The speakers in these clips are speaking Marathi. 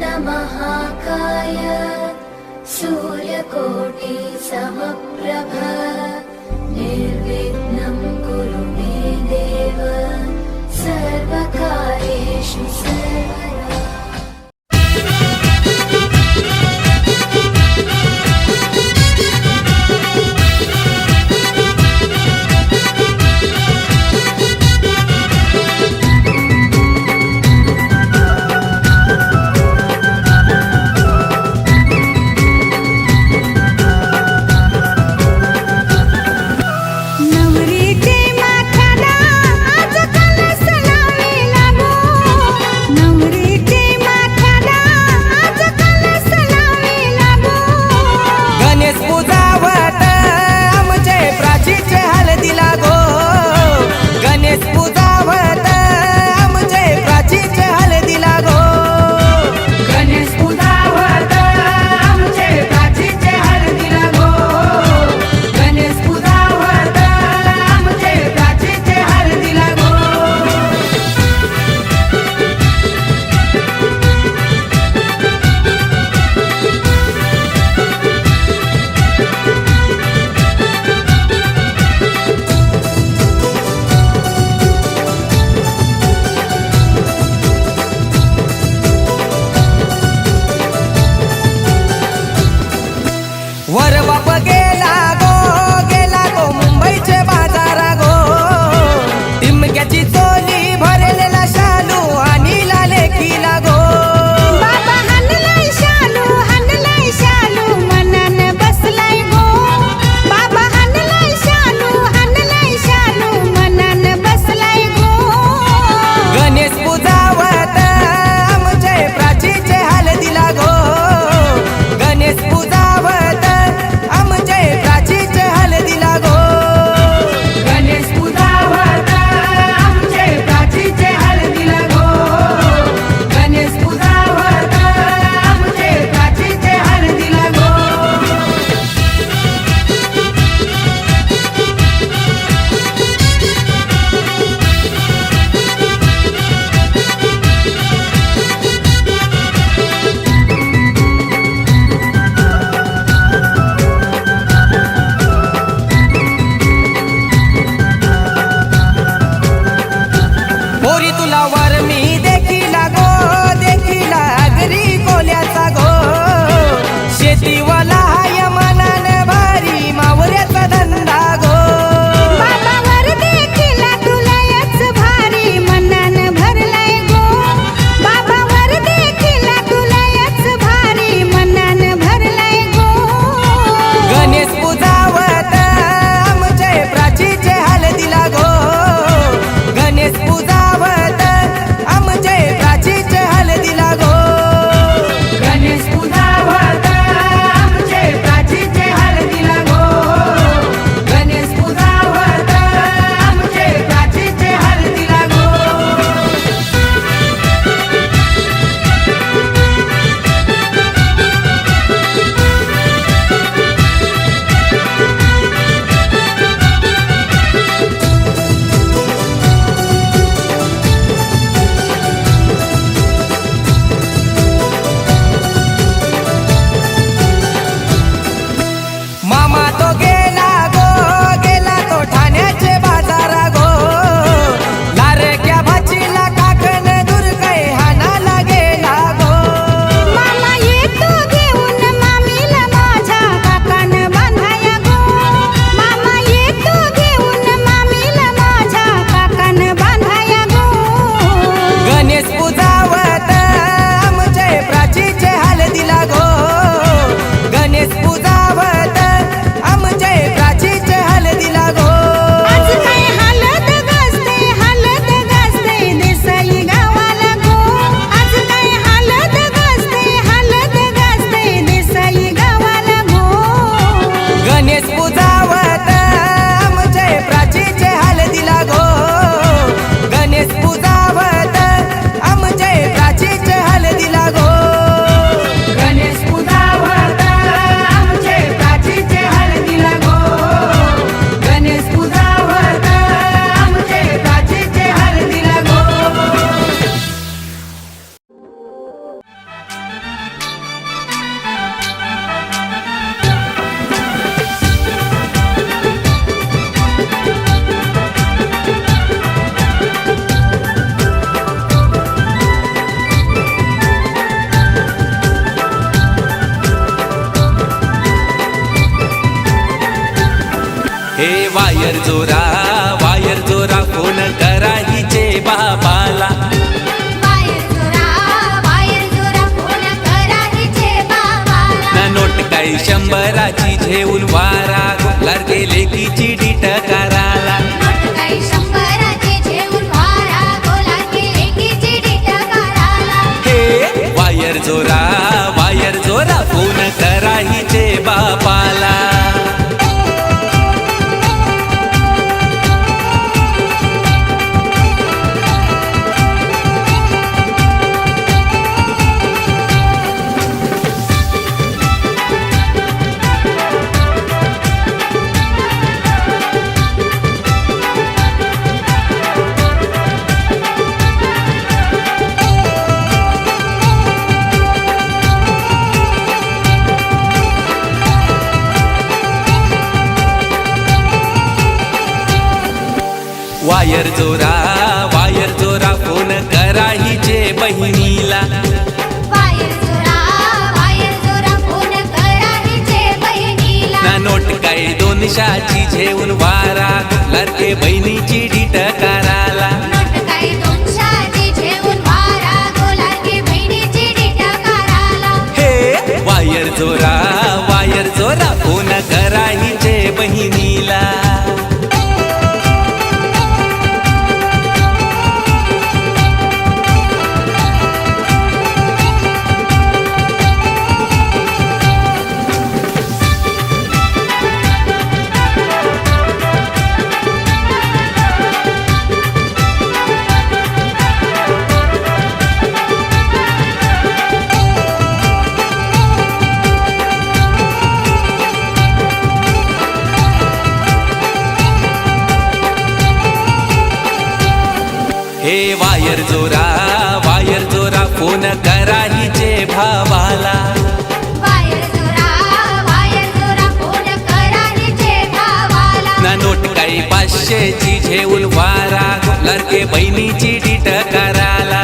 महाकाय सूर्यकोटि समप्रभ निर्विघ्नं कुरु मे देव सर्वकार्येषु सर्वदा। नवरीचे माथ्याला आज कलश लावेला गो, वायर जोरा फोन करा हिचे बाबाला. ना नोट काही 100ची झेऊन वारा घोलार गेले की चिडी टकाराला. वायर जोरा फोन करा हिचे बापाला. वायर जोरा फोन करा हिचे बहिणीला. ना नोट काय 200ची झेऊन वारा घोलार के बहिणीची डीट कराला. वायर जोरा फोन करा हिचे बहिणीला. वायर जोरा फोन करा हिचे भावाला. ना नोट काही 500ची झेऊन वारा घोलार के बहिणीची डीट कराला.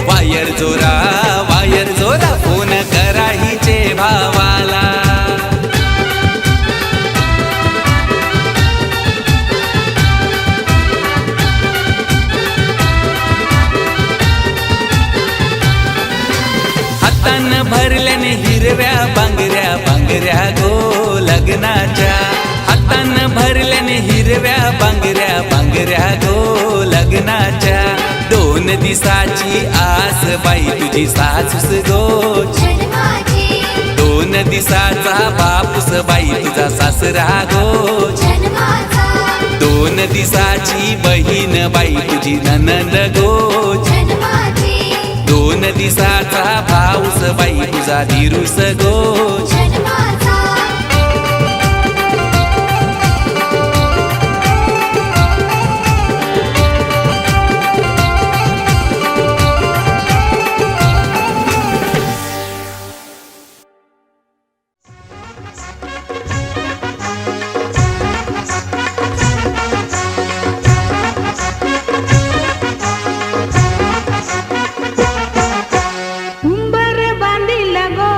वायर जोरा फोन करा हिचे भावाला. भरल्याने हिरव्या बांगऱ्या गो लग्नाच्या. हातानं भरल्याने हिरव्या बांगऱ्या गो लग्नाच्या. 2 दिवसाची आस बाई तुझी सासूस गो. 2 दिवसाचा बापूस बाई तुझा सासरा गो. 2 दिवसाची बहीण बाई तुझी ननंद गो. 2 दिवसाचा भाऊस बाई तुझा धीरूस गो. उंबर बांधिला गो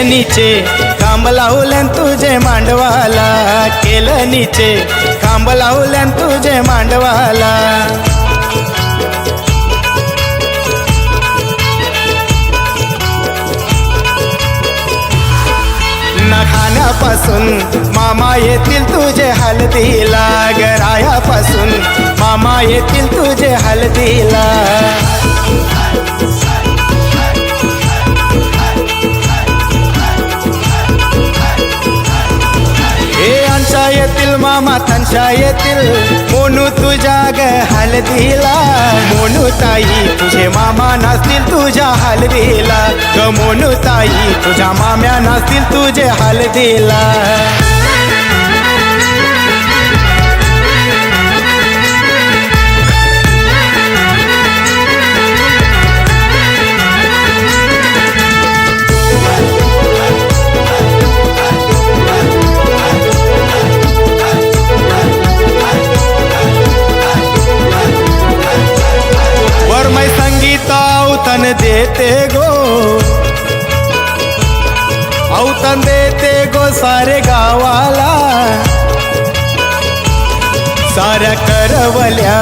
केलं नीचे खांब लावल्यान तुझे मांडवाला, केलं नीचे खांब लावल्यान तुझे मांडवाला. ना खाण्यापासून मामा येतील तुझे हळदीला, गरायापासून मामा येतील तुझे हळदीला. हे अंशा येतील मामा तंशा येतील, मोनू तुझ्या ग हळदीला. मोनू ताई तुझे मामा नाचतील तुझ्या हळदीला, ग मोनू ताई तुझ्या माम्या नाचतील तुझे हळदीला. वरमै संगीत औतन देते गो, औतन देते गो सारे गावाला. साऱ्या करवल्या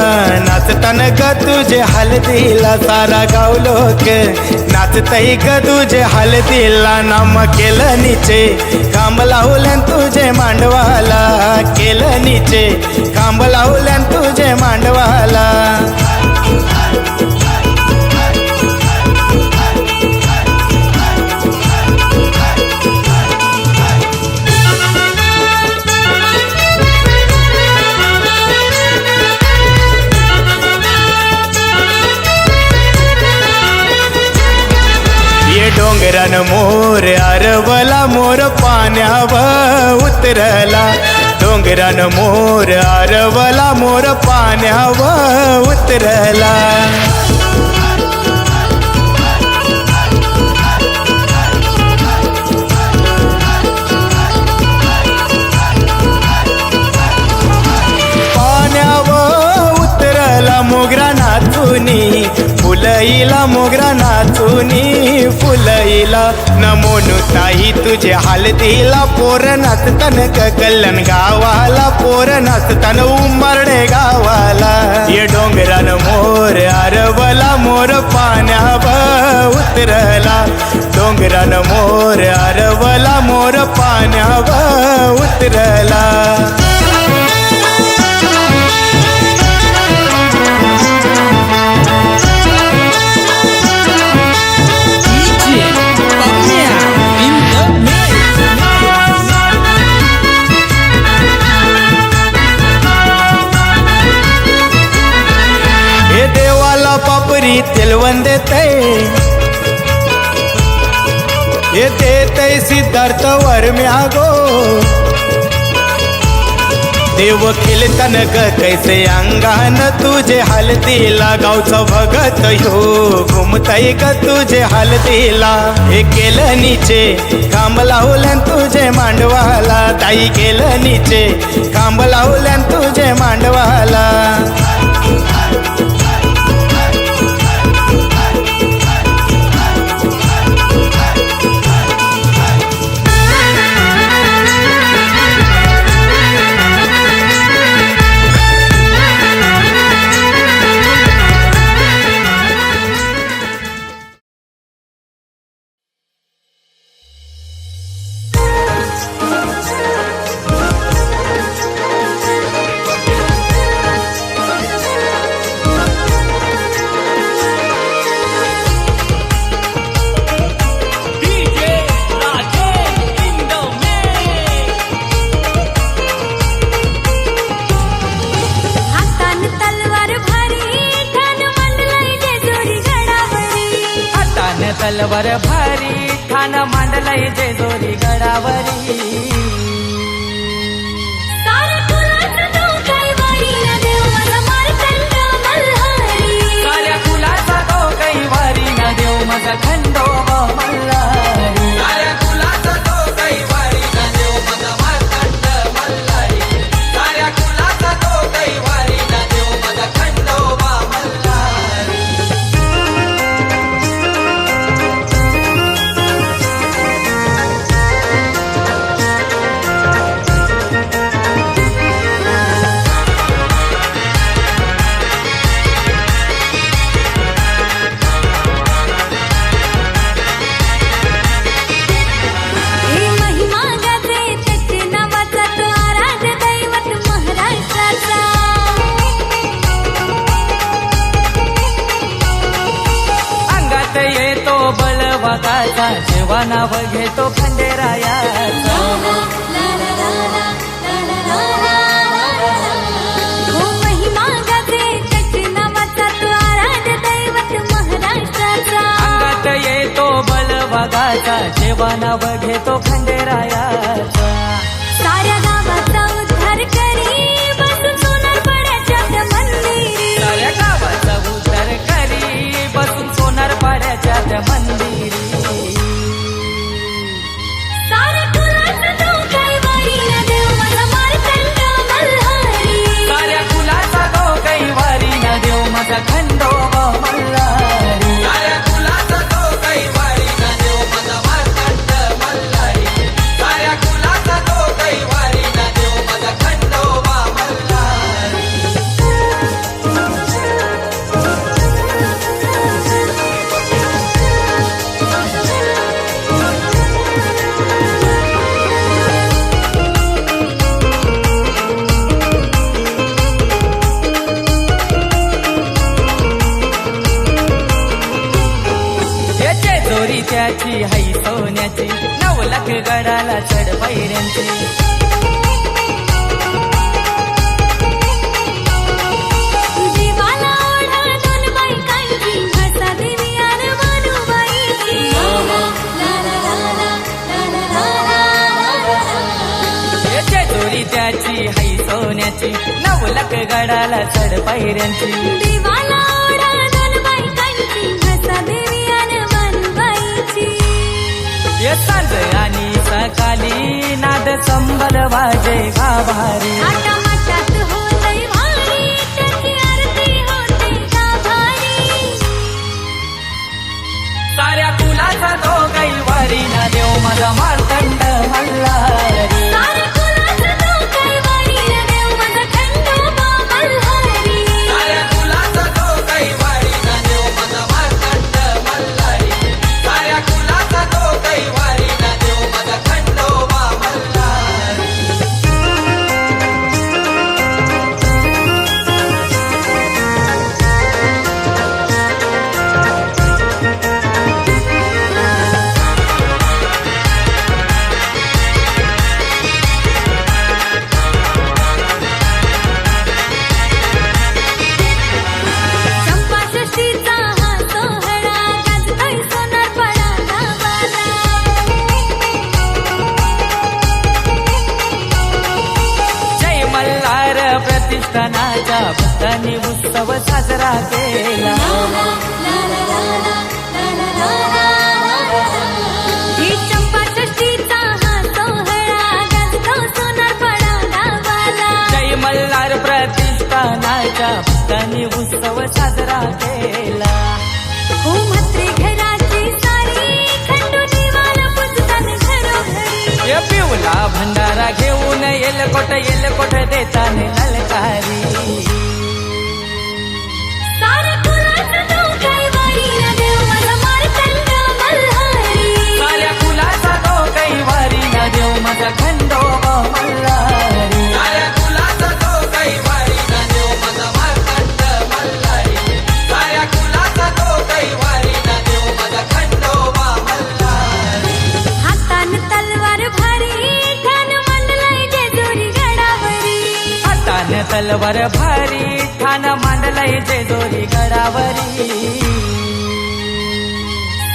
नाचतान ग तुझे हळदीला, सारा गाव लोक नाचतई ग तुझे हळदीला. नाम केलं नीचे खांब लावल्यान तुझे मांडवाला, केलं नीचे खांब लावल्यान तुझे मांडवाला. डोंगरान मोर आरवला, मोर पाण्यावर उतरला. डोंगरान मोर आरवला, मोर पाण्यावर उतरला. पाण्यावर उतरला मोगरा नाचुनी, फुलईला मोगरा नाचुनी फुलईला. नमोनू ताई तुझे हळदीला, पोर नाचतन ग कल्याण गावाला, पोर नाचतन उमरडे गावाला. ये डोंगरान मोर आरवला, मोर पाण्यावर उतरला. डोंगरान मोर आरवला, मोर पाण्यावर उतरला. हे देवाला पापरी तेलवंद देते, हे देते सिद्धार्थ वरम्या गो. देव खेळतन ग कैसे अंगान तुझे हळदीला, गावचं भगत हो घुमतय ग तुझे हळदीला. हे केलं नीचे खांब लावल्यान तुझे मांडवाला, ताई केलं नीचे खांब लावल्यान तुझे मांडवाला. तलवार भारी ठाण मांडलय जेजोरी गडावरी. साऱ्या कुलाचा तो कैवारी न देव माझा मार्तंड खंडोबा मल्हारी. साऱ्या कुलाचा तो कैवारी न देव माझा मार्तंड मल्हारी. साऱ्या कुलाचा तो कैवारी न देव माझा खंडोबा मल्हारी. बलवागाचा जेव्हा नाव घेतो खंडेरायाचा हो महिमा गाजे त्याची नावाचा तो आराध्य दैवत महाराष्ट्राचा अंगात येतो बलवागाचा जेव्हा नाव घेतो खंडेरायाचा साऱ्या गावाचा उद्धार करी बसून सोनार पाड्याच्या त्या मंदिरी साऱ्या गावाचा उद्धार करी बसून सोनार पाड्याच्या त्या मंदिरी साऱ्या कुलाचा तो कैवारी न देव माझा मार्तंड मल्हारी साऱ्या कुलाचा गो कैवारी ना देव माझा खंडोबा मल्हारी साऱ्या कुलाचा गो कैवारी ना देव माझा मार्तंड मल्हारी साऱ्या कुलाचा गो कैवारी ना देव माझा खंडोबा मल्हारी याचे जोरी त्याची हाई सोन्याची 9 लाख गडाला चढ पायऱ्यांची जीवाला ओढा दोन बायकांची हसा देवी आणि मनुबाईची याचे जोरी त्याची हाई सोन्याची 9 लाख गडाला चढ पायऱ्यांची देवाला ओढा दोन बायकांची हसा देवी आणि मनुबाईची ये सांज आणि सकाळी नाद संबल वाजे गाभारी आटा माटात होतंय भारी त्याची आरती होते गाभारी साऱ्या कुलाचा तो कैवारी ना देव माझा मार्तंड मल्हारी साऱ्या कुलाचा तो कैवारी न देव माझा खंडोबा मल्हारी साऱ्या कुलाचा तो कैवारी ना देव माझा मार्तंड मल्हारी साऱ्या कुलाचा तो कैवारी ना देव माझा खंडोबा मल्हारी चंपाषष्ठीचा हा सोहळा गाजतोय सोनारपाडा गावाला जय मल्हार प्रतिष्ठानाच्या भक्तांनी उत्सव साजरा केला ही चंपाषष्ठीचा हा सोहळा गाजतो सोनारपाडा गावाला जय मल्हार प्रतिष्ठानाच्या भक्तांनी उत्सव साजरा केला हो म्हात्रे घराची सारी खंडू देवाला पूजतान घरोघरी ये पिवला भंडारा घेऊन येलकोट देताने ललकारी साऱ्या कुलाचा तो कैवारी न देव माझा मार्तंड मल्हारी साऱ्या कुलाचा तो कैवारी ना देव माझा खंडोबा मल्हारी साऱ्या कुलाचा तो कैवारी ना देव माझा मार्तंड मल्हारी साऱ्या कुलाचा तो कैवारी ना देव माझा खंडोबा मल्हारी हातान तलवार भारी ठाण मांडलंय जेजुरी गडावरी हातान तलवार भारी ठाण मांडलंय जेजुरी गडावरी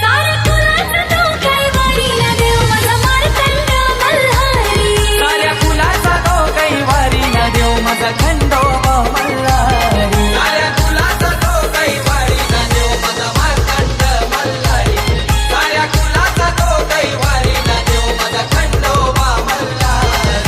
साऱ्या कुलाचा तो कैवारी न देव माझा मार्तंड मल्हारी साऱ्या कुलाचा तो कैवारी ना देव माझा खंडोबा मल्हारी साऱ्या कुलाचा तो कैवारी ना देव माझा मार्तंड मल्हारी साऱ्या कुलाचा तो कैवारी ना देव माझा खंडोबा मल्हारी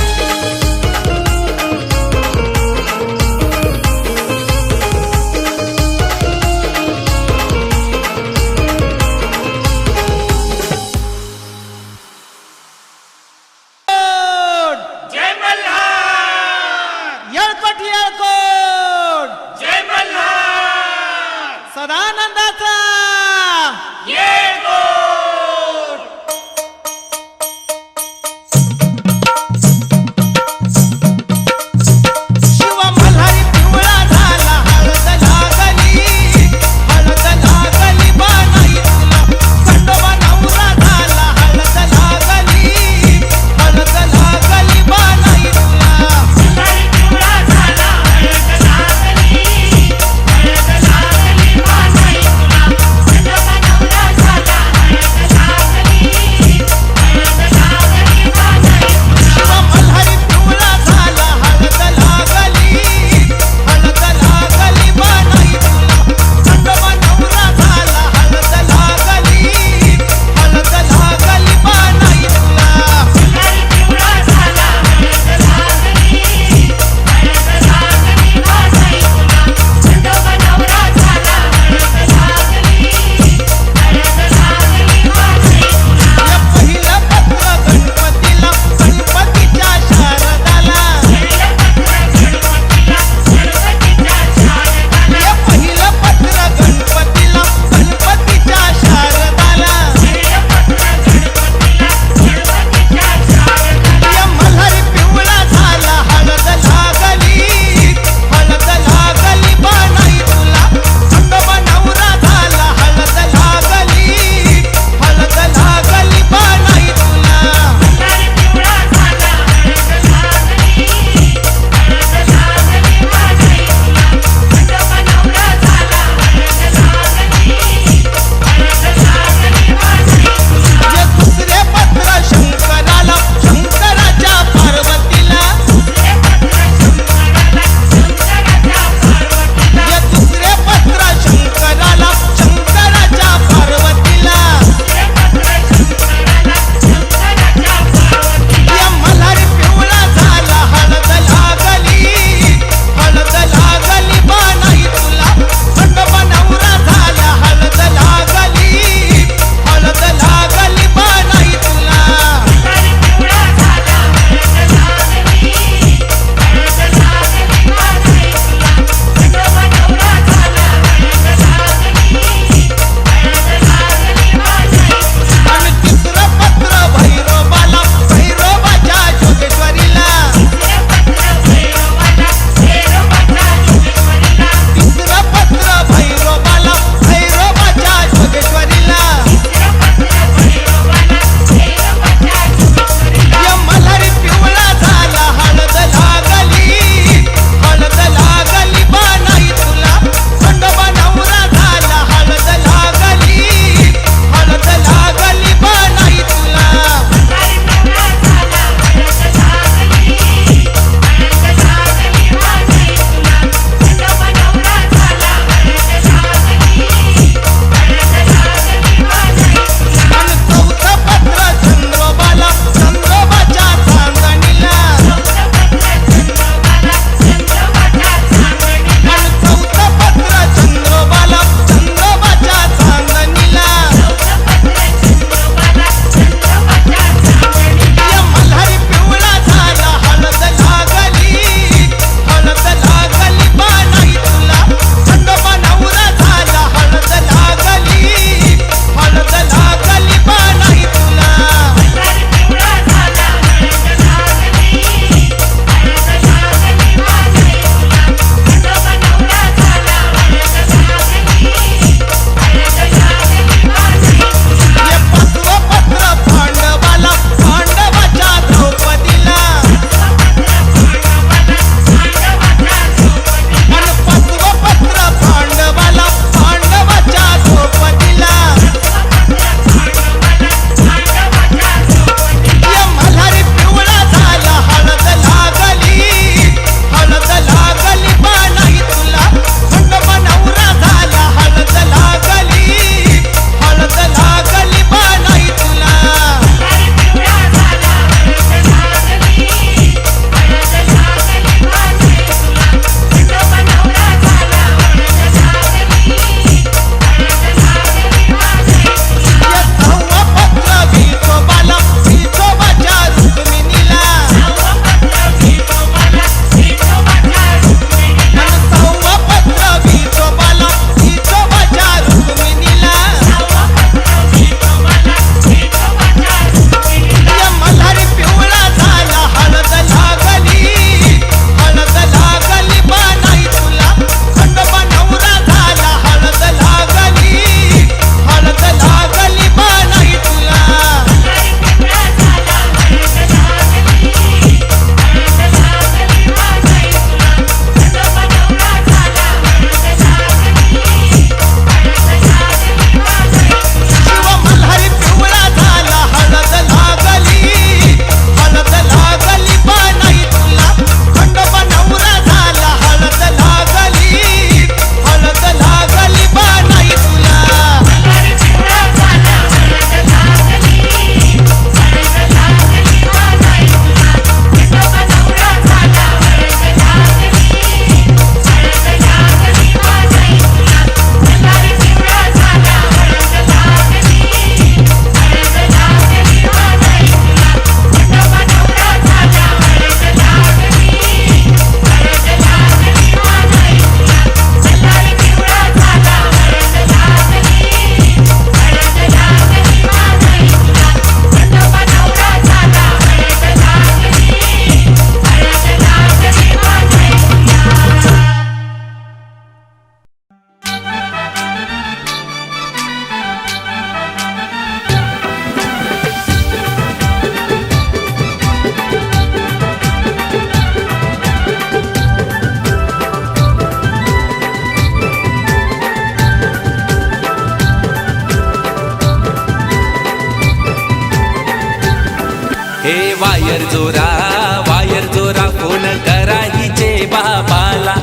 हे वायर जोरा फोन करा हिचे बाबाला.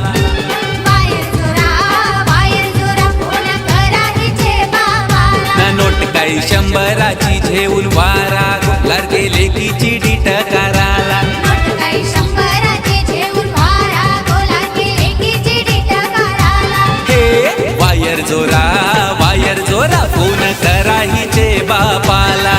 ना नोट काही 100ची झेऊन वारा घोलार गेले की चिडी टकाराला. हे वायर जोरा फोन करा हिचे बापाला.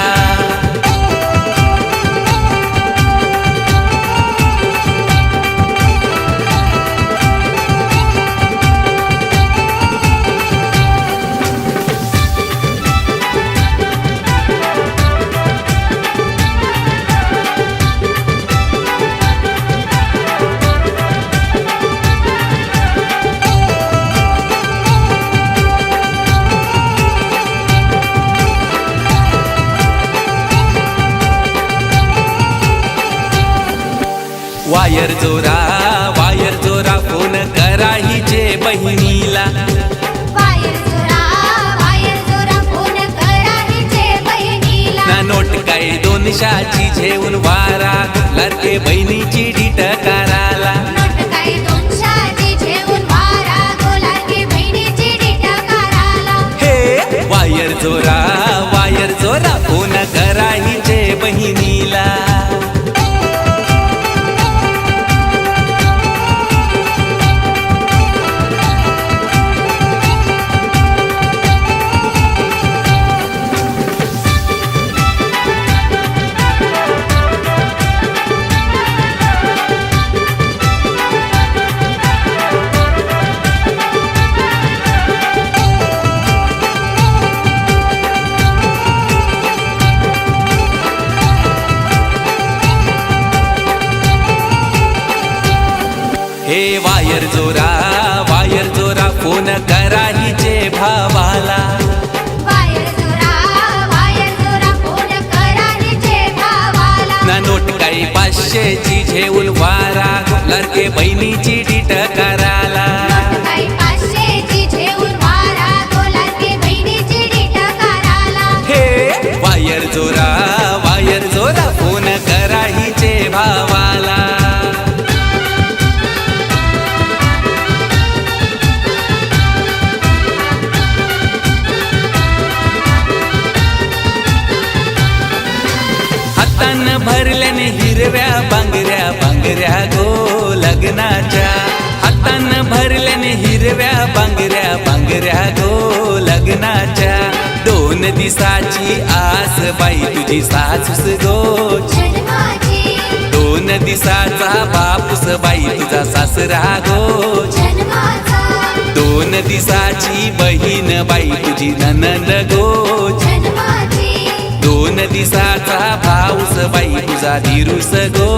वायर जोरा फोन करा हिचे बहिणीला. ना नोट काय 200ची झेऊन वारा लडके बहिणीची डीट कराला. हे वायर जोरा फोन करा हिचे बहिणीला. हे वायर जोरा फोन करा हिचे भावाला. ना नोट काही 500ची झेऊन वारा लडके बहिणीची डीट कराला. हे वायर जोरा फोन करा हिचे भावाला. हातान भरल्याने हिरव्या बांगऱ्या गो लग्नाच्या. हातान भरल्याने हिरव्या बांगऱ्या गो लग्नाच्या. 2 दिसाची आस बाई तुझी सासूस गो. 2 दिसाचा बापूस बाई तुझा सासरा गो. 2 दिसाची बहीण बाई तुझी ननंद गो. 2 दिसाचा भाऊस बाई तुझा धीरूस गो.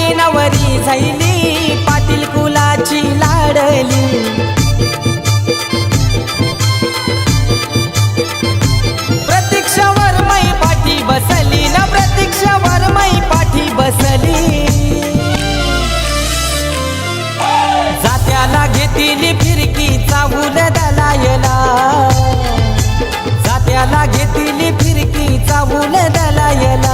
झाली नवरी झाली पाटील कुलाची लाडली प्रतीक्षावर मै पाठी बसली ना प्रतीक्षावर मै पाठी बसली जात्याला घेतली फिरकी चावून दलायला जात्याला घेतली फिरकी चावून दलायला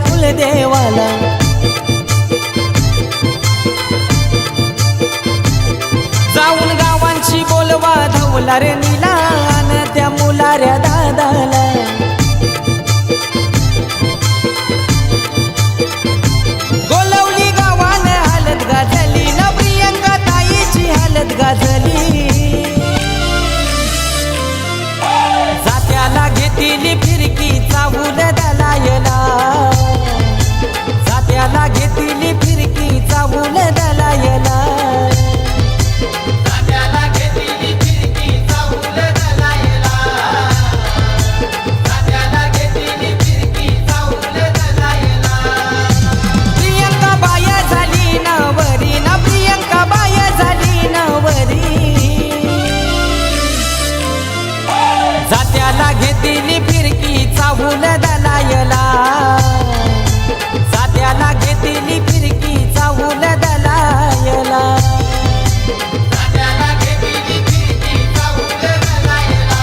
कुलदेवाला जाऊन गावांची बोलवा धवला रे नीला न त्या मुलाऱ्या दादाला गोलवली गावान हालत गाजली न प्रियंका ताईची हालत गाजली जात्याला घेतली फिरकी चावून दलायला जात्याला घेतली फिरकी चावून दलायला जात्याला घेतली फिरकी चावून दलायला जात्याला घेतली फिरकी चावून दलायला प्रियंका बाया झाली नवरी ना प्रियंका बाया झाली नवरी जात्याला घेतली फिरकी चावून दलायला जात्याला घेतली फिरकी चावून दलायला जात्याला घेतली फिरकी चावून दलायला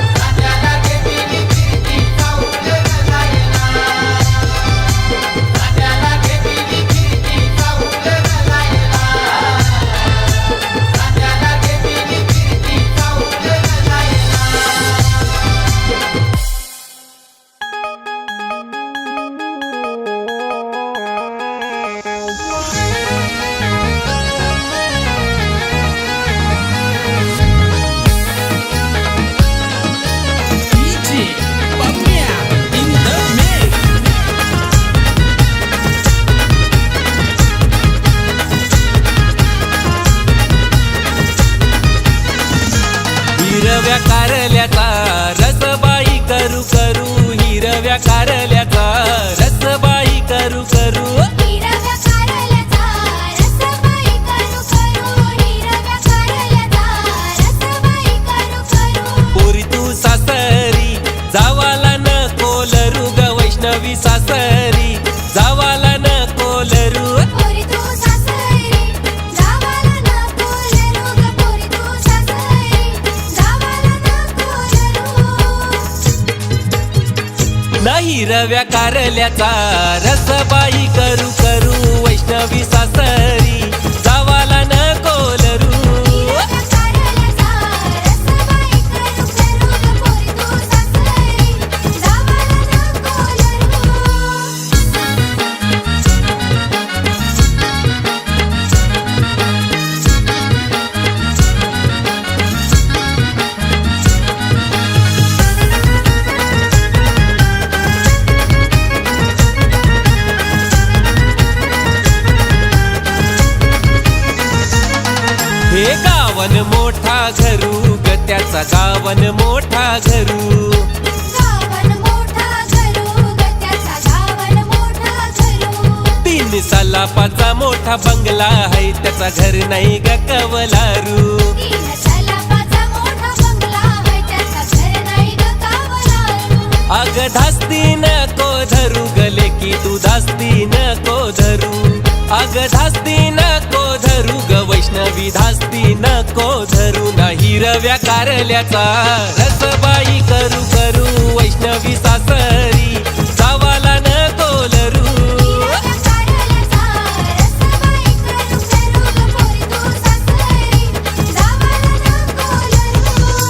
जात्याला घेतली फिरकी चावून दलायला जात्याला घेतली फिरकी चावून दलायला जात्याला घेतली फिरकी चावून दलायला हिरव्या कारल्याचा रसबाई करू करू हिरव्या कारल्याचा रसबाई करू करू हिरव्या कारल्याचा रसबाई करू करू हिरव्या कारल्याचा रसबाई करू करू पोरी तू सासरी जावाला न कोलरू ग वैष्णवी सासरी जावाला न कोलरू पोरी तू सासरी जावाला नको लरू ग पोरी तू सासरी जावाला नको लरू न हिरव्या कारल्याचा रसबाई करू करू वैष्णवी सासरी जावाला न कोलरू हिरव्या कारल्याचा रसबाई करू करू ग पोरी तू सासरी जावाला नको लरू हे गावन मोठा घरू ग त्याचा गावन मोठा घरू गावन मोठा घरू ग त्याचा गावन मोठा घरू तीन सलापाचा मोठा बंगला आहे त्याचा घर नाही ग कवलारू तीन सलापाचा मोठा बंगला आहे त्याचा घर नाही ग कावलारू अग धास्ती नको धरू गले की तू धास्ती नको धरू अग धास्ती नको धरू ग वैष्णवी धास्ती नको धरू ना हिरव्या कारल्याचा रसबाई करू करू वैष्णवी सासरी जावाला नको लरू हिरव्या कारल्याचा रसबाई करू करू ग पोरी तू सासरी जावाला नको लरू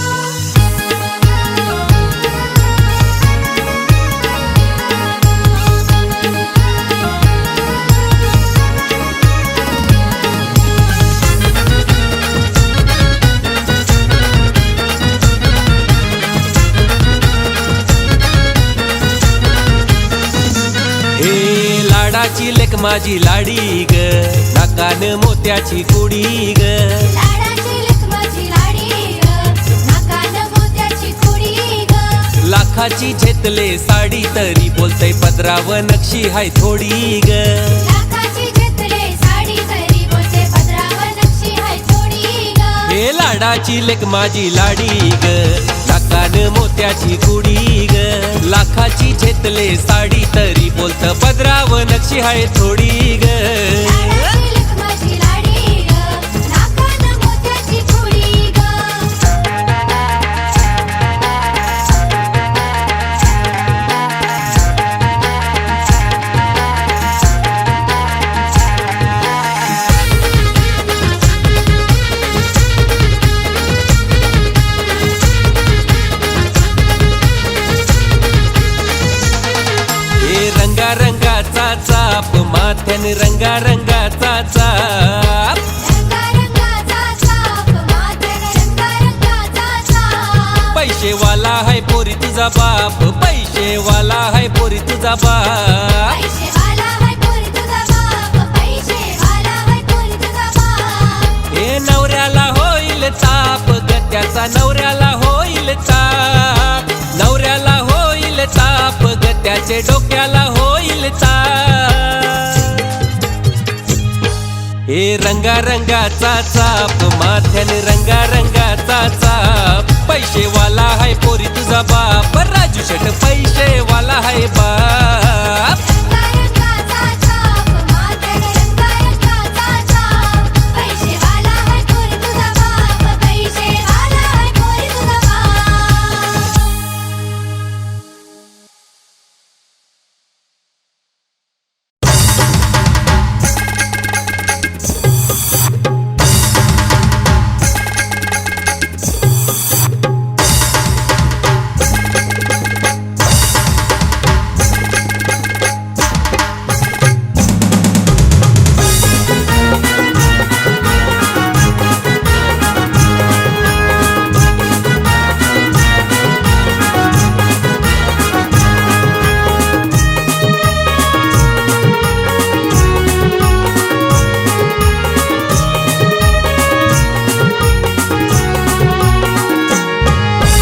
लाडाची लेक माझी लाडी ग, नाकान मोत्याची कुडी ग. लाडाची लेक माझी लाडी ग, नाकान मोत्याची कुडी ग. लाखाची झेतले साडी तरी बोलतय पदराव नक्षी हाय थोडी ग. लाखाची घेतले साडी तरी बोलते पदरावर नक्षी हाय थोडी ग. हे लाडाची लेक माझी लाडी ग, नाकान मोत्याची कुडी ग. लाखाची झेतले साडी तरी बोलत पदराव नक्षी हाय थोडी ग. लाडाची लेक माझी लाडी ग, नाकान मोत्याची कुडी ग. रंगाचा चाप माथ्याने रंगाचा चाप. रंगाचा चाप माथ्याने रंगाचा चाप. पैशेवाला हाय पोरी तुझा बाप, पैशेवाला हाय पोरी तुझा बाप. पैशेवाला हाय पोरी तुझा बाप, पैशेवाला हाय पोरी तुझा बाप. हे नवऱ्याला होईल ताप ग, त्याचा नवऱ्याला होईल ताप. नवऱ्याला होईल ताप ग, त्याचे डोक्याला होईल ताप. हे रंगाचा चाप माथ्याने रंगाचा चाप. पैशेवाला हाय पोरी तुझा बाप, राजू शेट पैशेवाला हाय बाप. रंगाचा चाप माथ्याने रंगाचा चाप. पैशेवाला हाय पोरी तुझा बाप, पैशेवाला हाय पोरी तुझा बाप.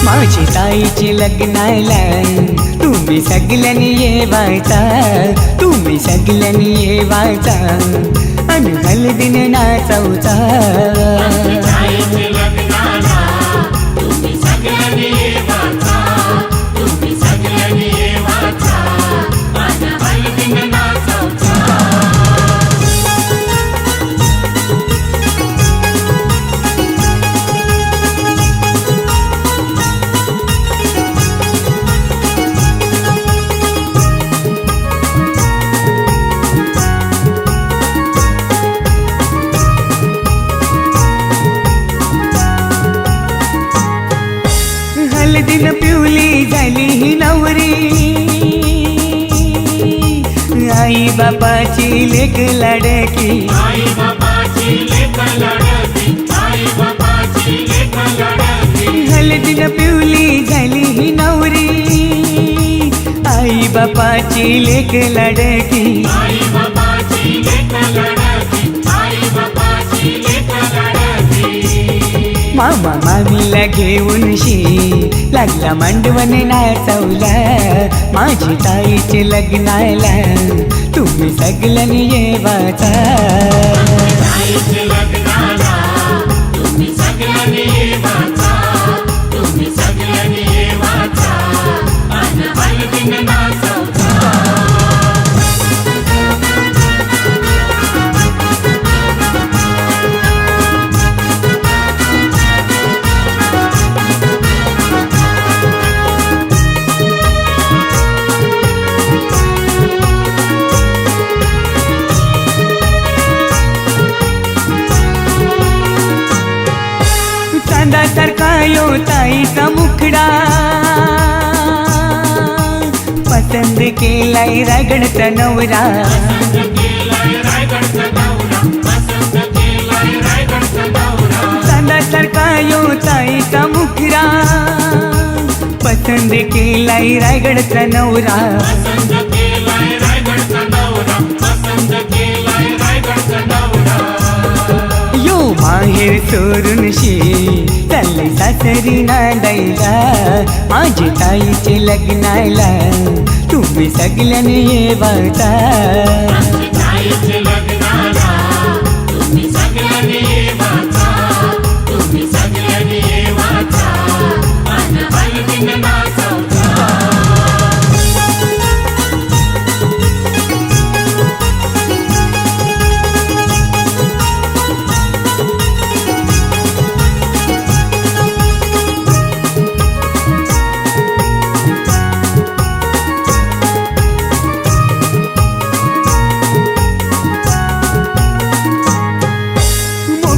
माझी ताईची लग्नाला तुम्ही सगळ्यांनी येवायचा, तुम्ही सगळ्यांनी येवायचा आणि हळदीने नाचवचा. हळदीनं पिवली झाली ही नवरी, आई बापाची लेक लाडकी. हळदीनं पिवली झाली ही नवरी, आई बापाची लेक लाडकी. मामा मामीला घेऊन शी लागला मांडवण नाचवला. माझी ताईचे लग्नाला तुम्ही सगळ्यांनी येवाचा. चांदासारखा यो ताईचा मुखडा, पसंद केलाय रायगडचा नवरा. चांदासारखा यो ताईचा मुखडा, पसंद केलाय रायगडचा नवरा. माहेर सोडून चालले सासरी नांदायला माझे ताईचे लग्नाला तुम्ही सगळ्यांनी ये वाचा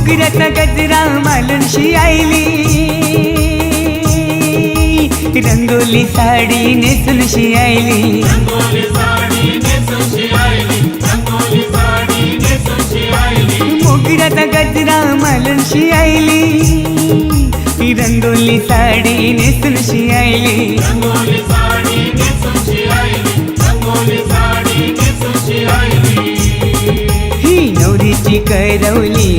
मोगऱ्याचा गजरा मालूनशी आईली रंगोली साडी नेसूनशी आईली मोगऱ्याचा गजरा मालूनशी आईली रंगोली साडी नेसूनशी आईली ही नवरीची करवली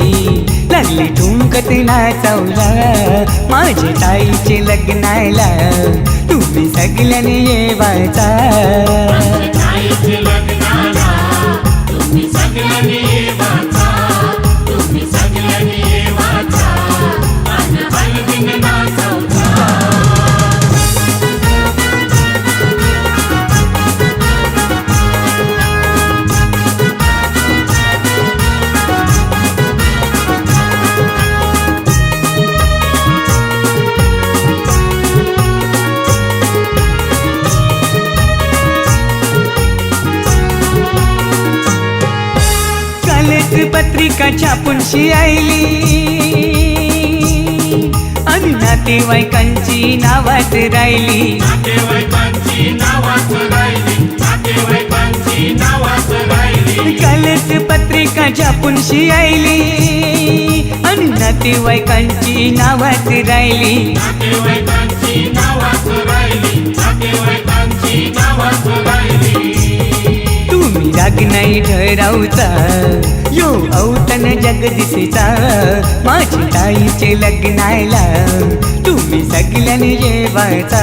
लागली ठुमकत नाचवला माझ्या ताईचे लग्नाला तुम्ही सगळ्यांनी ये वाचा पत्रिका छापूनशी आईली आणि नातेवाईकांची नावात राहिली कालच पत्रिका छापूनशी आईली आणि नातेवाईकांची नावात राहिली तुम्ही राग नाही ठरावचा यो औतण जगदीशचा माझी ताईचे लग्नाला तुम्ही सगळ्यांनी ये वाचा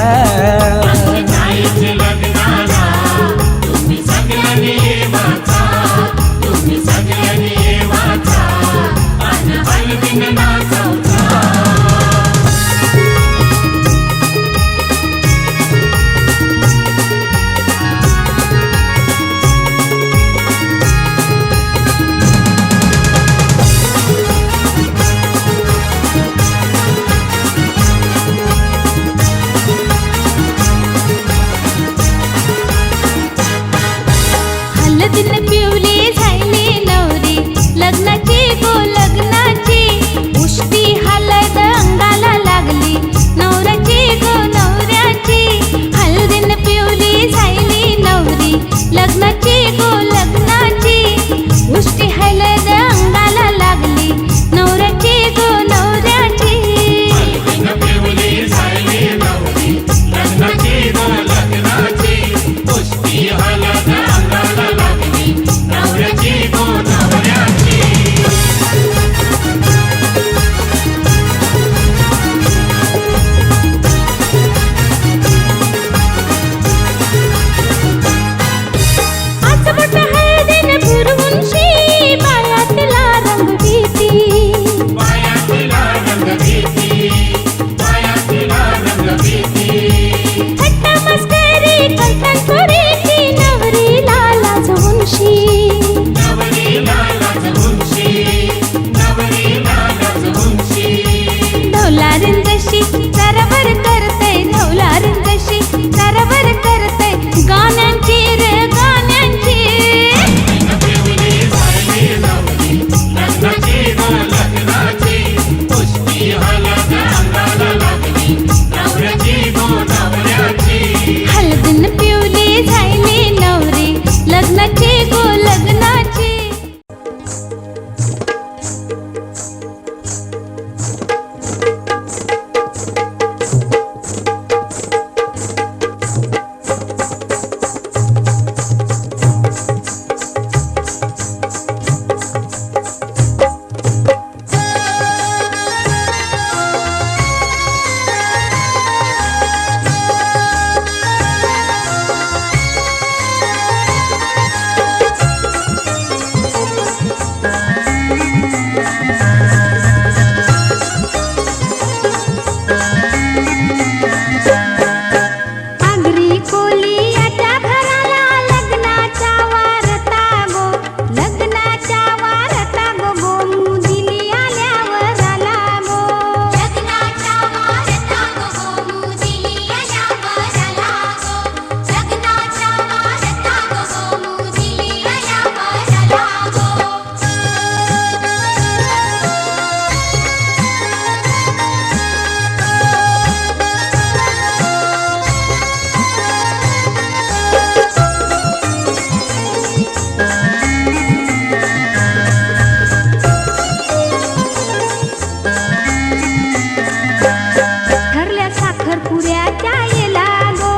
साखरपुऱ्याच्या येला गो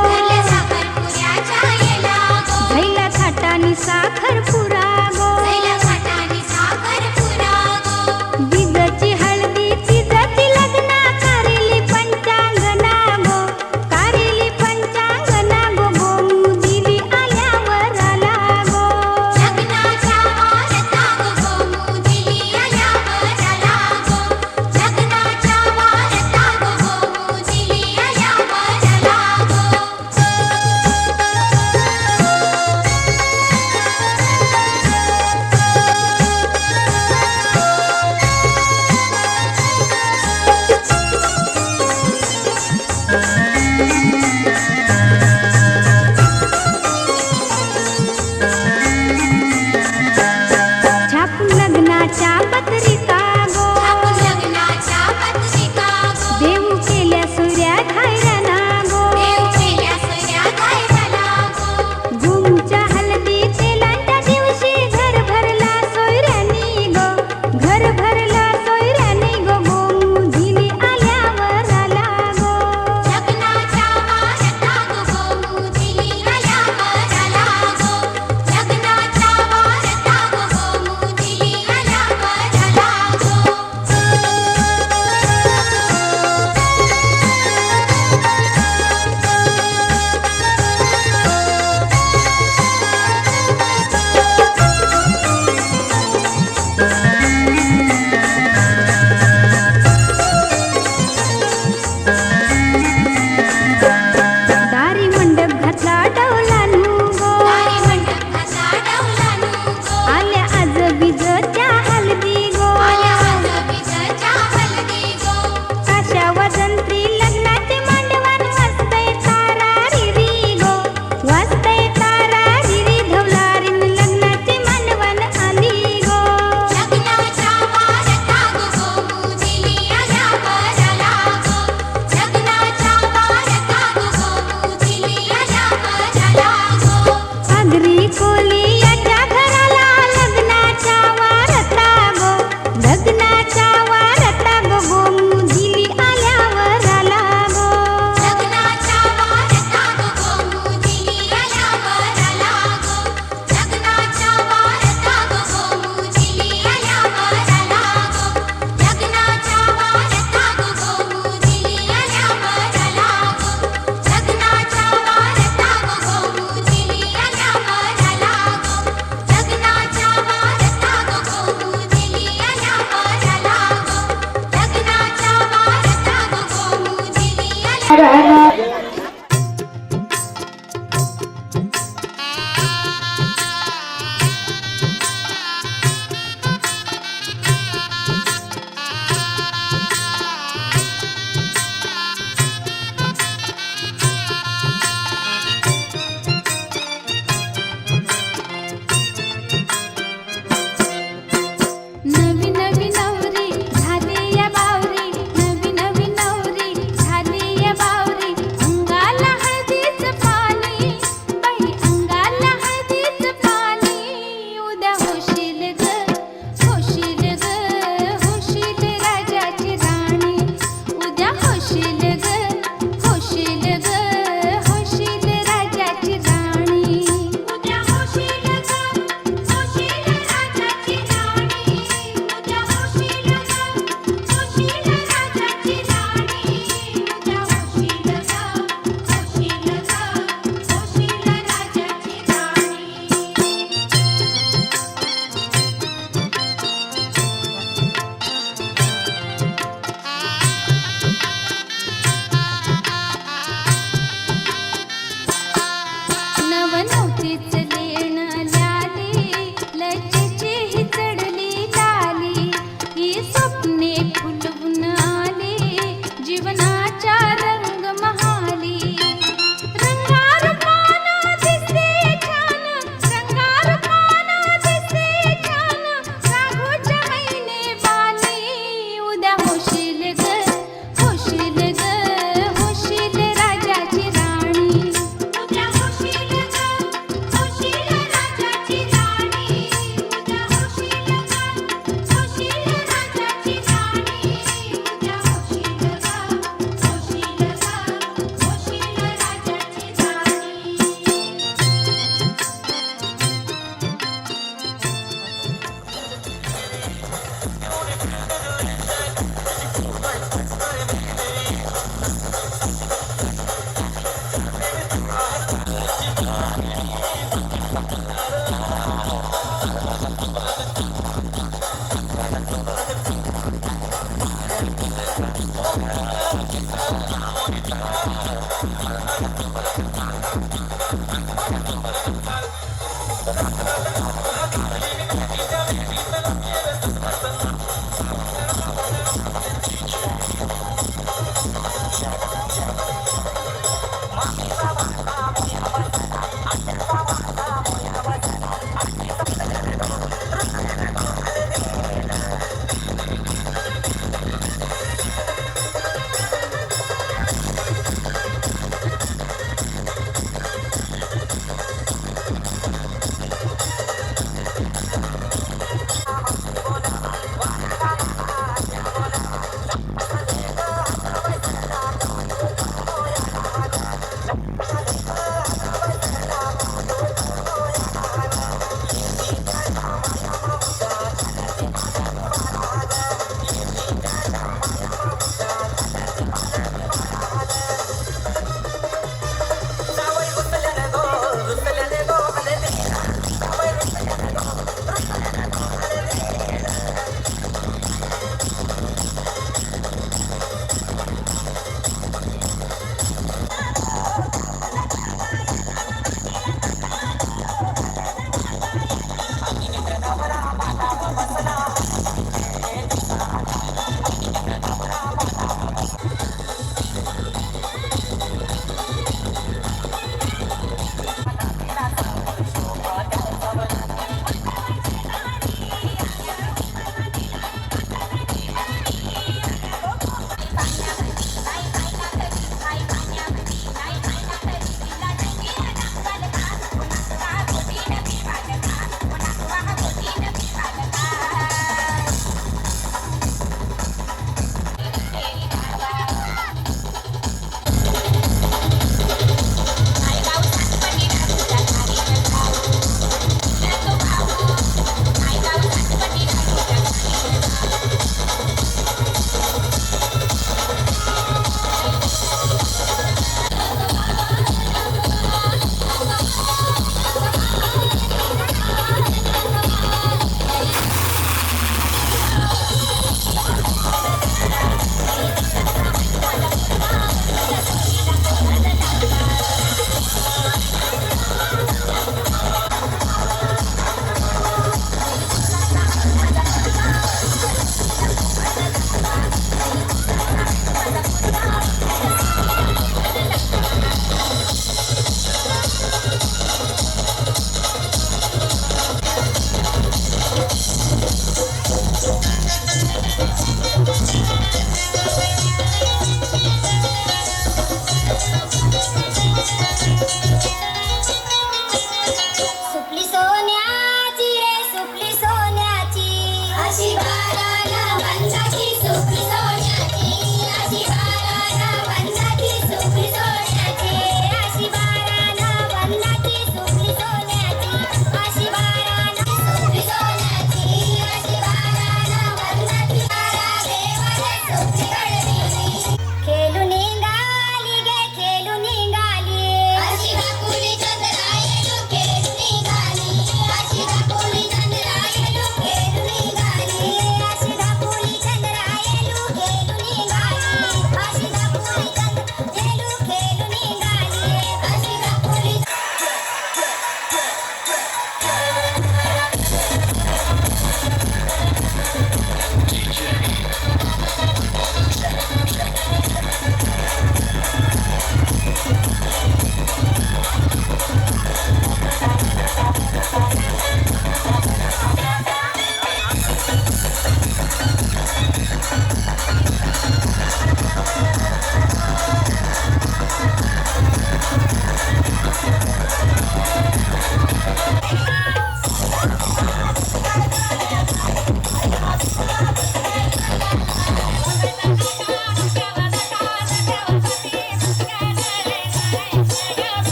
झैला थाटानी साखरपुरा गो जिजची हळदी तिजची लग्ना कारिली पंचांगना गो कारिली पंचांगना गो गोमू दिली आल्यावर आला गो छापून लग्नाच्या पत्रिका गो देऊ केल्या सूर्या धायराना गो गोमूच्या हळदी तेलांच्या दिवशी घर भरला सोयऱ्यानी गो घर भरला सोयऱ्यानी गो गोमू दिली आल्यावर आला गो दारी मंडप घातला डौलानू गो आल्या आज बीजच्या हलदी गो काशा वजंत्री लग्नाचे मांडवान वाजतय तारा रिरी गो वाजतय तारा रिरी धवलारीन लग्नाचे मांडवान आली गो आगरी कोली याच्या घराला लग्नाच्या वारता गो लग्नाच्या वारता गो गोमू दिली आल्यावर आला गो नवी नवी नवरी झाली या बावरी नवी नवी नवरी झाली या बावरी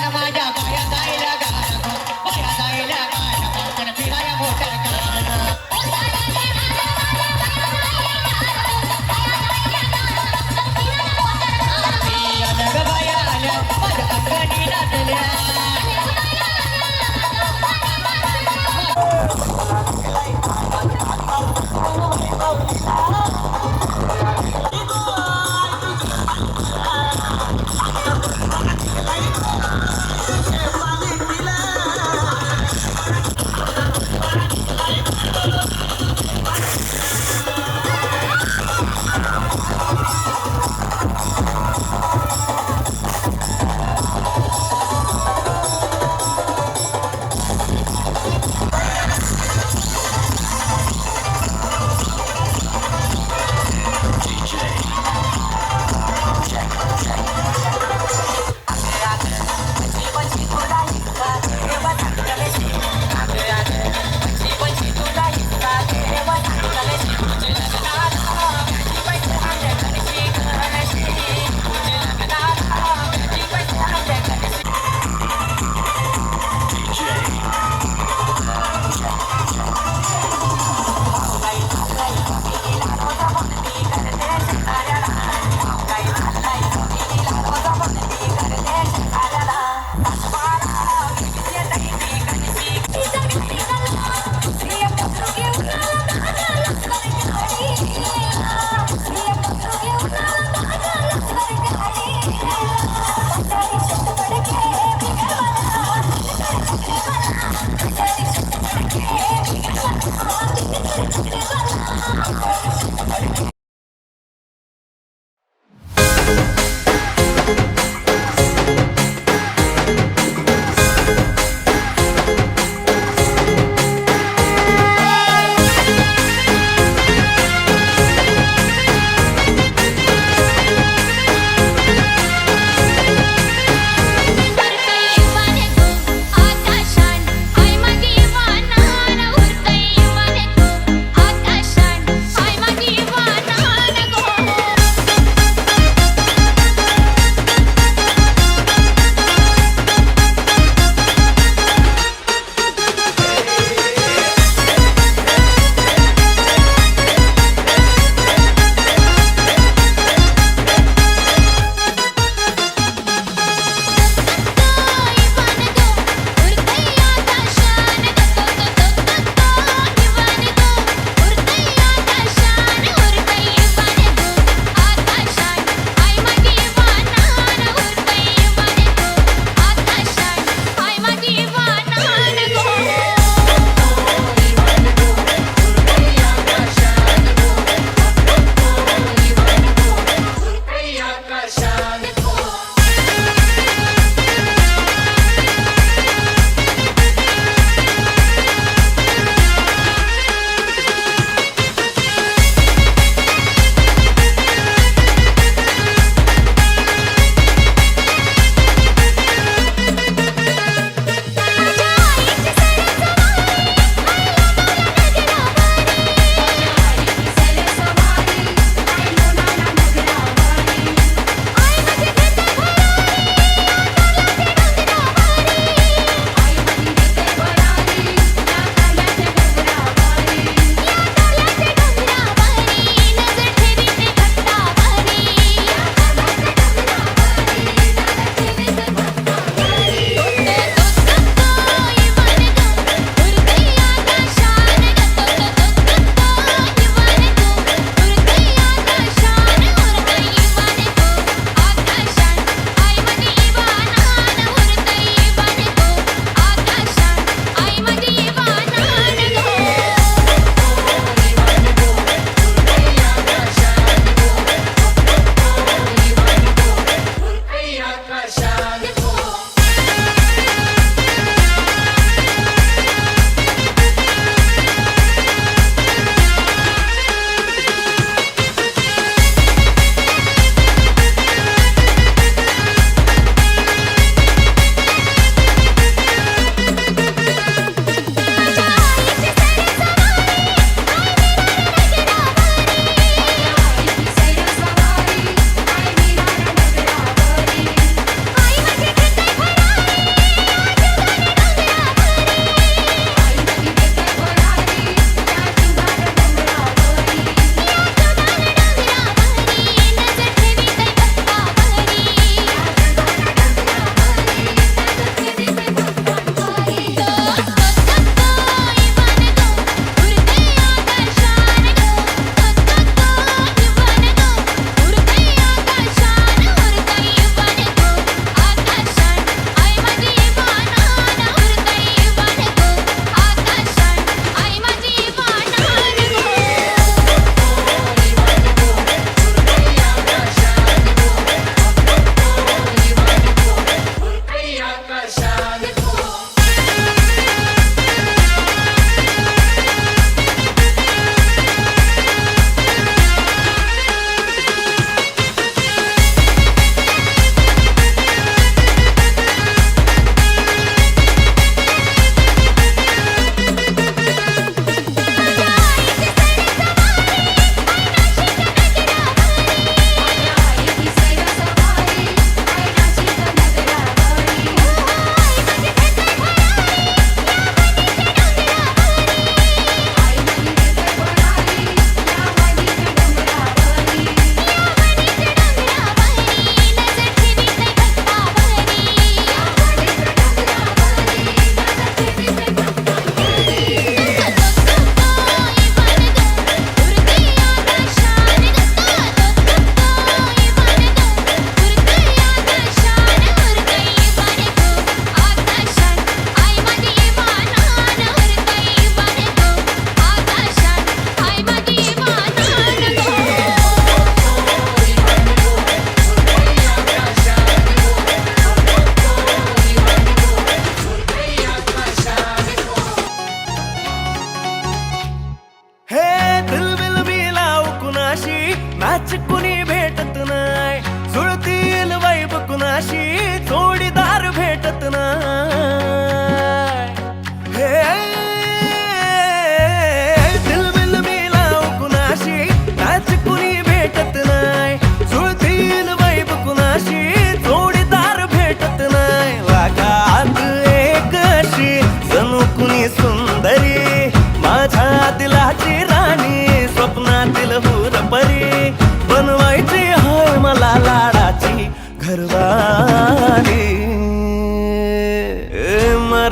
गाणं माझ्या बाया गायला गाणं बाया गायला गाणं बाकड फिराया मोठं गाणं बाया आल्या माझ्या अंगणी नाचल्या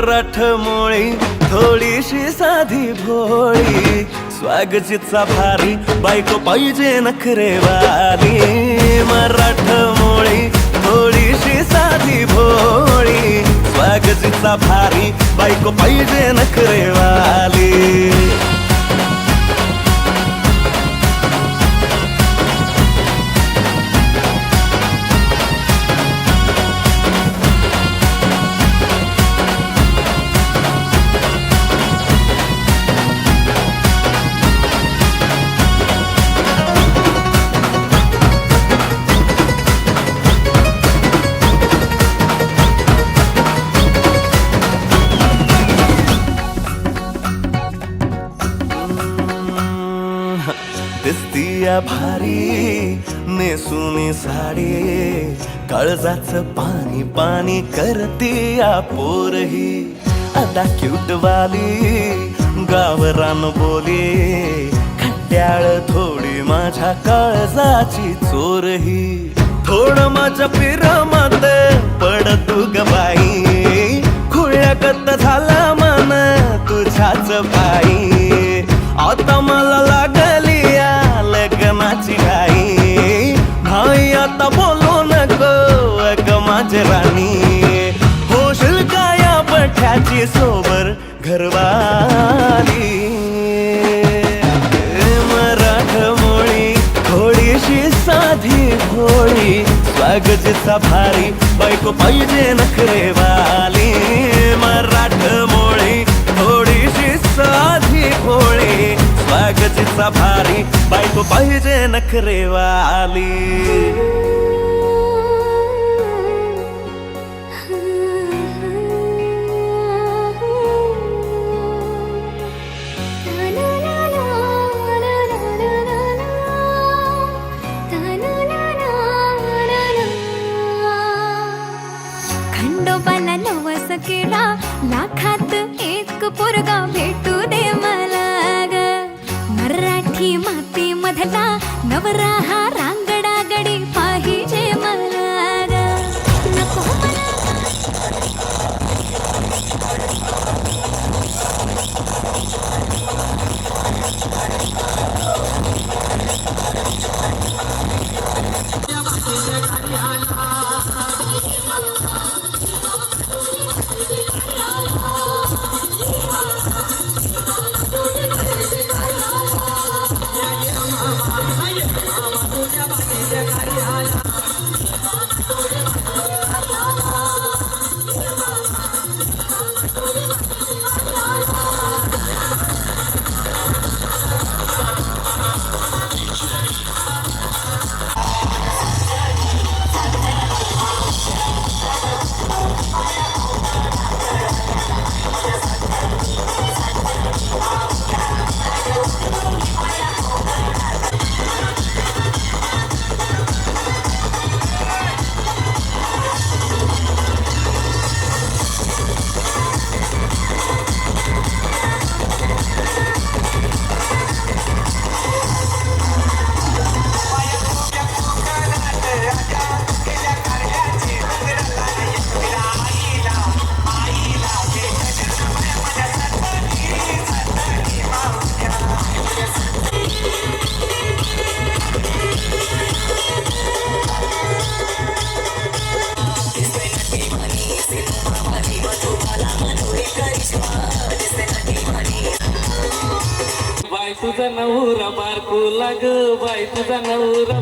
मराठमोळी थोडीशी साधी भोळी स्वागतीचा भारी बायको पाहिजे नखरेवाली मराठमोळी थोडीशी साधी भोळी स्वागतीचा भारी बायको पाहिजे नखरेवाली दिसतीया भारी नेसुनी साडी काळजाचं पाणी पाणी करतीया पोरही आता क्यूटवाली गावरान बोली खट्याळ थोडी माझ्या काळजाची चोरही थोडं माझ्या पिरामात पड तू ग बाई खुळ्यागत झाला मन तुझ्याच बाई आता मला लागली या लग्नाची घाई भाई आता बोलू नको अग माझी राणी होशील का या बठ्याची सोबर घरवाली मराठमोळी थोडीशी साधी भोळी स्वागतीचा भारी बायको पाहिजे नखरेवाली मराठमोळी थोडीशी साधी भोळी स्वागतीचा भारी बायको पाहिजे नखरेवाली खंडोबाला नवस केला लाखात एक पोरगा भेटू दे मला ग मराठी माती मधला नवरा हा रांगडा गडी पाहिजे मला ग नको बाय तुझा नवरा बारको लाग बाय तुझा नवरा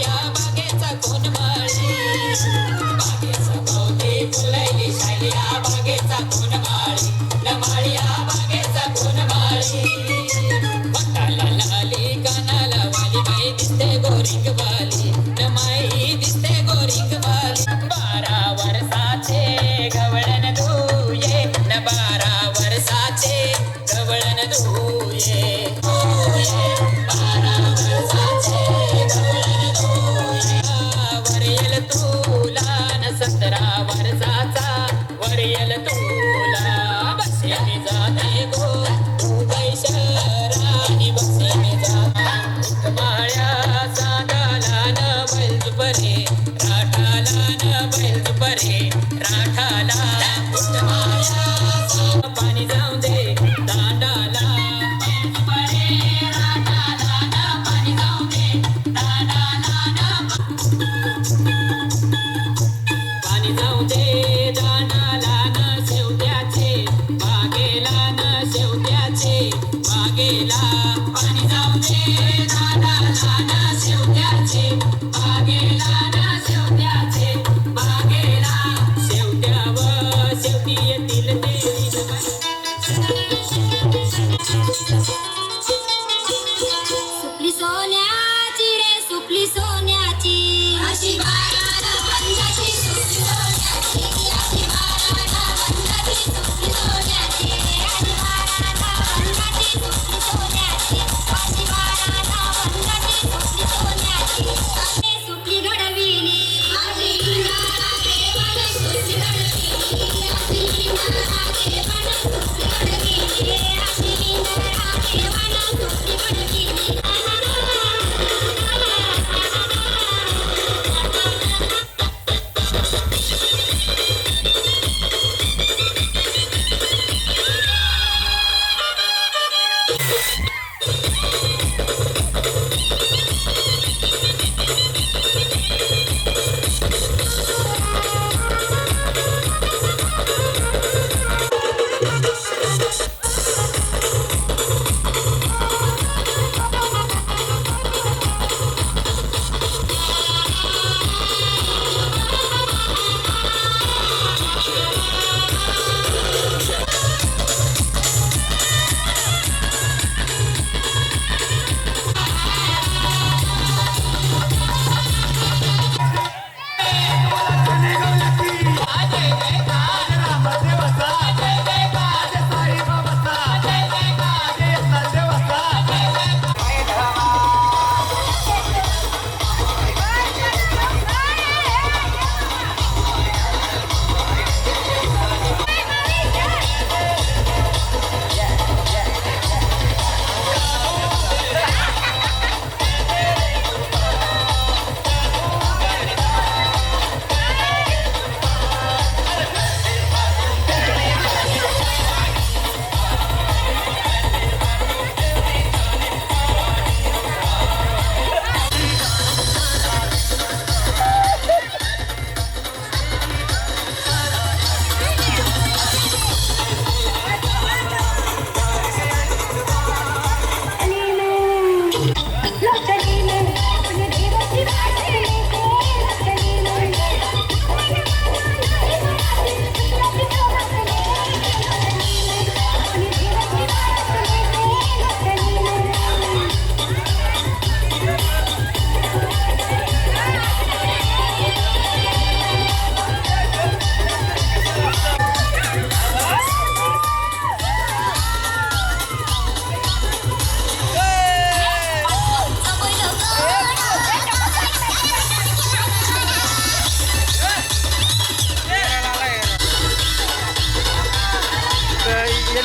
या बागेचा कोण माळी बागेचा भोवती फुलैली शाली या बागेचा कोण माळी न माळी या बागेचा कोण माळी वटाला लाली कानाला वाली बाई दिसते गोरिंग वाली न माई दिसते गोरिंग वाली 12 वर्षाचे गवळण धुये न 12 वर्षाचे गवळण धुये 12 वर्षाचे गवळण धुये वरेल तुला न 17 वर्षाचा वरेल तुला बसे मी जाते गो दुबई शहरानी बसे मी जाते माळ्या सांगाला न बैल परे राठाला न बैल परे राठाला माळ्या पाणी जाऊ दे दांडाला बैल परे राठाला न पाणी जाऊ दे दांडाला पाणी जाऊ दे दांडाला न शेवट्याचे बागेला न शेवट्याचे बागेला पाणी जाऊ दे दांडाला न शेवट्याचे बागेला न शेवट्याचे बागेला शेवट्यावर शेवटी येतील ते सुपली सोन्याची रे सुपली सोन्याची अशी बाराला बंदाची सुपली सोन्याची अशी बाराला बंदाची सुपली सोन्याची अशी बाराला बंदाची सुपली सोन्याची अशी बाराला बंदाची सुपली सोन्याची अशी सुपली घडविली अशी इंद्राला देवाने सुपली घडविली अशी इंद्राला देवाने सुपली घडविली अशी इंद्राला देवाने सुपली घडविली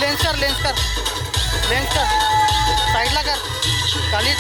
लेन्स कर साईडला कर खाली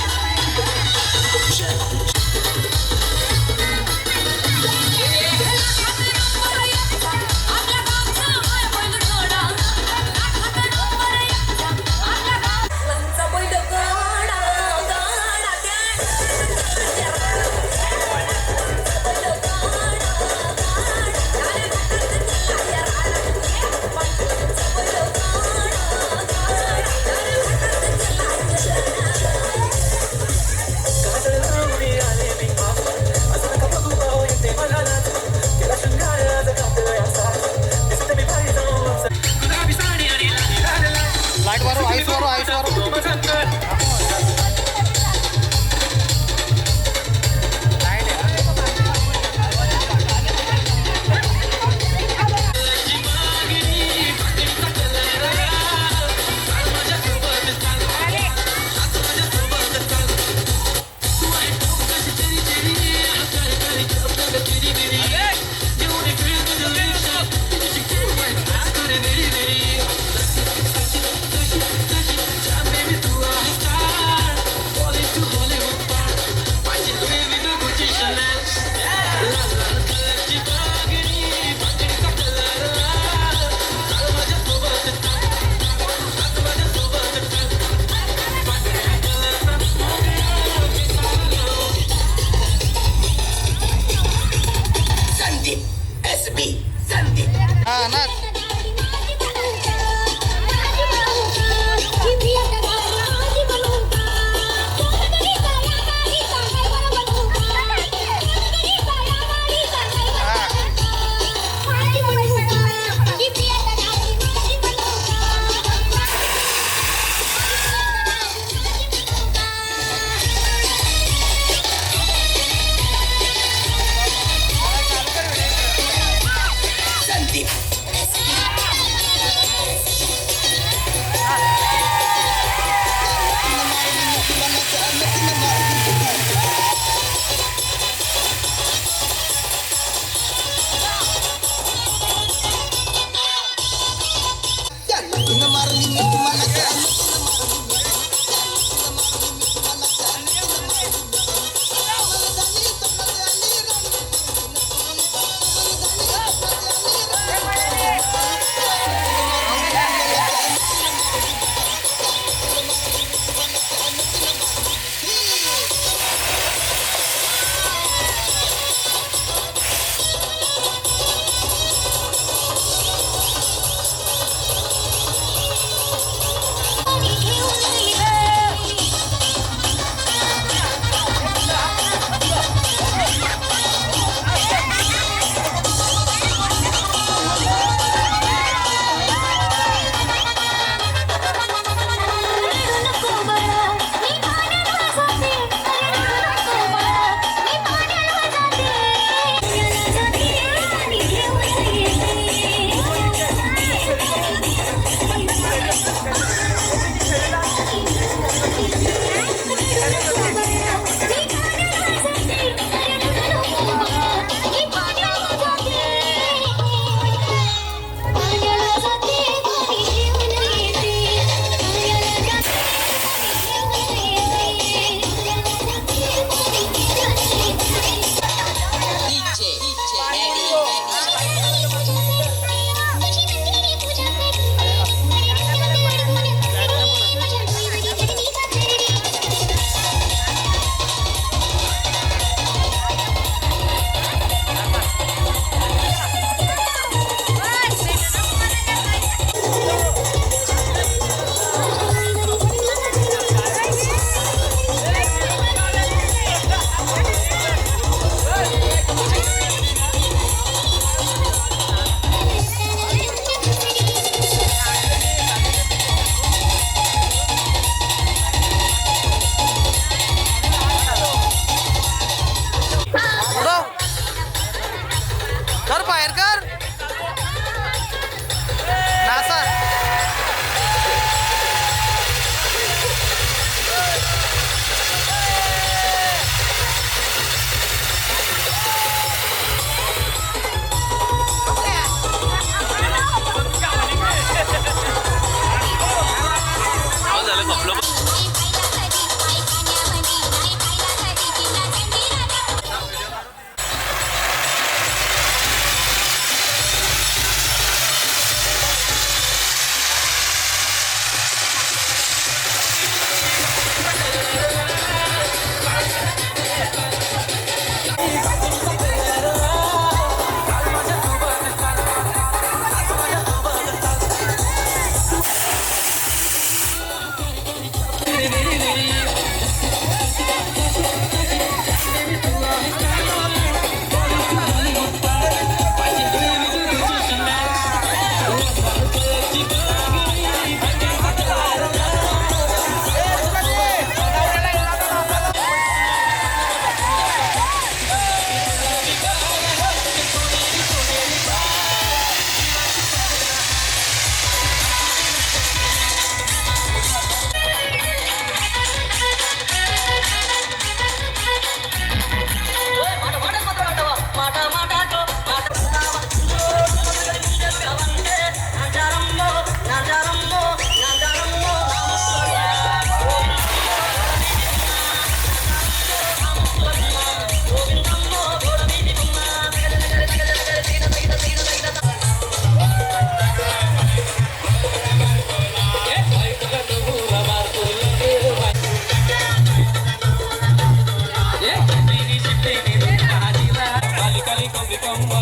कमी कम